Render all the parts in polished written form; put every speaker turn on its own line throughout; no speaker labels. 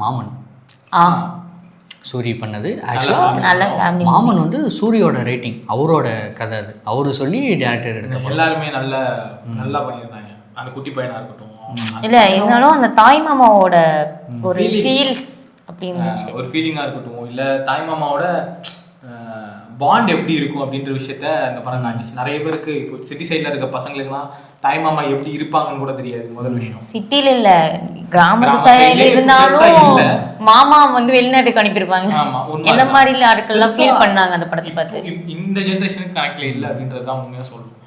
மாமன். சூரி பண்ணது.
ஆக்சுவலாக
மாமன் வந்து சூரியோட ரேட்டிங், அவரோட கதை அது. அவரு சொல்லி டேரக்டர் எடுத்த
எல்லாருமே நல்லா பண்ணியிருந்தாங்க. அந்த குட்டி பையனா இருக்கட்டும்
இல்லை இருந்தாலும் அந்த தாய் மாமாவோட ஒரு ஃபீல்ஸ் அப்படின்னு
ஒரு ஃபீலிங்காக இருக்கட்டும், இல்லை தாய் மாமாவோட பாண்ட் எப்படி இருக்கும் அப்படின்ற விஷயத்த அந்த படம் காமிச்சு. நிறைய பேருக்கு இப்போ சிட்டி சைடில் இருக்க பசங்களுக்குலாம் தாய் மாமா எப்படி இருப்பாங்கன்னு கூட தெரியாது. முதல் விஷயம்
சிட்டில இல்ல கிராமத்து சைடுல இருந்தாலும் மாமா வந்து வெளிநாட்டுக்கு அனுப்பியிருப்பாங்க. என்ன மாதிரி ஆட்கள்லாம் ஃபீல் பண்ணாங்க அந்த படத்தை பார்த்து.
இந்த ஜென்ரேஷனுக்கு கனெக்ட்ல இல்லை அப்படின்றது தான் உண்மையாக சொல்லணும்.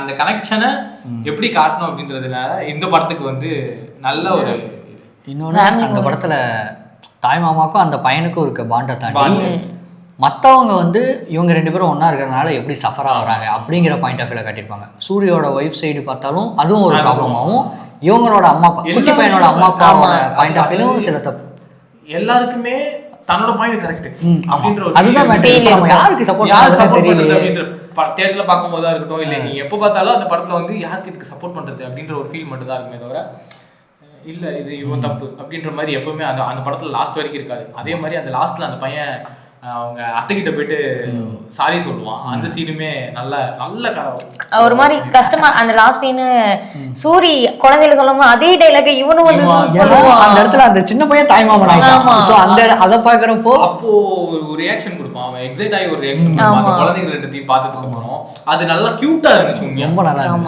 அந்த கனெக்ஷனை எப்படி காட்டணும் அப்படின்றதுனால இந்த படத்துக்கு வந்து நல்ல ஒரு
இன்னொன்று, அந்த படத்துல தாய் மாமாக்கும் அந்த பையனுக்கும் இருக்க பாண்டை தாண்டி மற்றவங்க வந்து இவங்க 2 பேரும் ஒன்றா இருக்கிறதுனால எப்படி சஃபர் ஆகிறாங்க அப்படிங்கிற பாயிண்ட் ஆஃப் வியூவில் காட்டியிருப்பாங்க. சூரியோட ஒய்ஃப் சைடு பார்த்தாலும் அதுவும் ஒரு ப்ராப்ளமாகவும், இவங்களோட அம்மா அப்பா குட்டி பையனோட அம்மா அப்பாவோட பாயிண்ட் ஆஃப் வியூவும் சில தப்பு.
எல்லாருக்குமே தன்னோட பாயிண்ட் கரெக்ட் அப்படின்ற ஒரு
அதுதான் மேட்டர். யாருக்கு சப்போர்ட் தெரியல
அப்படின்ற தியேட்டர்ல பார்க்கும்போதா இருக்கட்டும், இல்லை நீ எப்போ பார்த்தாலும் அந்த படத்துல வந்து யாருக்கு இதுக்கு சப்போர்ட் பண்றது அப்படின்ற ஒரு ஃபீல் மட்டும் தான் இருக்குமே தவிர இல்லை இது இவன் தப்பு அப்படின்ற மாதிரி எப்பவுமே அந்த படத்துல லாஸ்ட் வரைக்கும் இருக்காது. அதே மாதிரி அந்த லாஸ்ட்ல அந்த பையன் அவங்க அத்தைகிட்ட போயிட்டு சாரி சொல்லுவான். அந்த சீனுமே நல்ல
ஒரு மாதிரி கஷ்டமா. அந்த லாஸ்ட் சீனு சூரி குழந்தையில சொல்லும்போது அதே டைலாக் இவனும் வந்து சொல்லுவான்.
அந்த இடத்துல அந்த சின்ன பையன் தாய் மாமன் ஆயிட்டான். சோ அந்த அதை பாக்குறப்போ
அப்போ ஒரு ரியாக்ஷன் கொடுப்பான். அவன் எக்ஸைட் ஆகி ஒரு ரியாக்ஷன் கொடுப்பான். அந்த குழந்தைங்க 2த்தையும் பார்த்ததுக்கு அப்புறம் அது நல்லா கியூட்டா இருந்துச்சு.
ரொம்ப நல்லா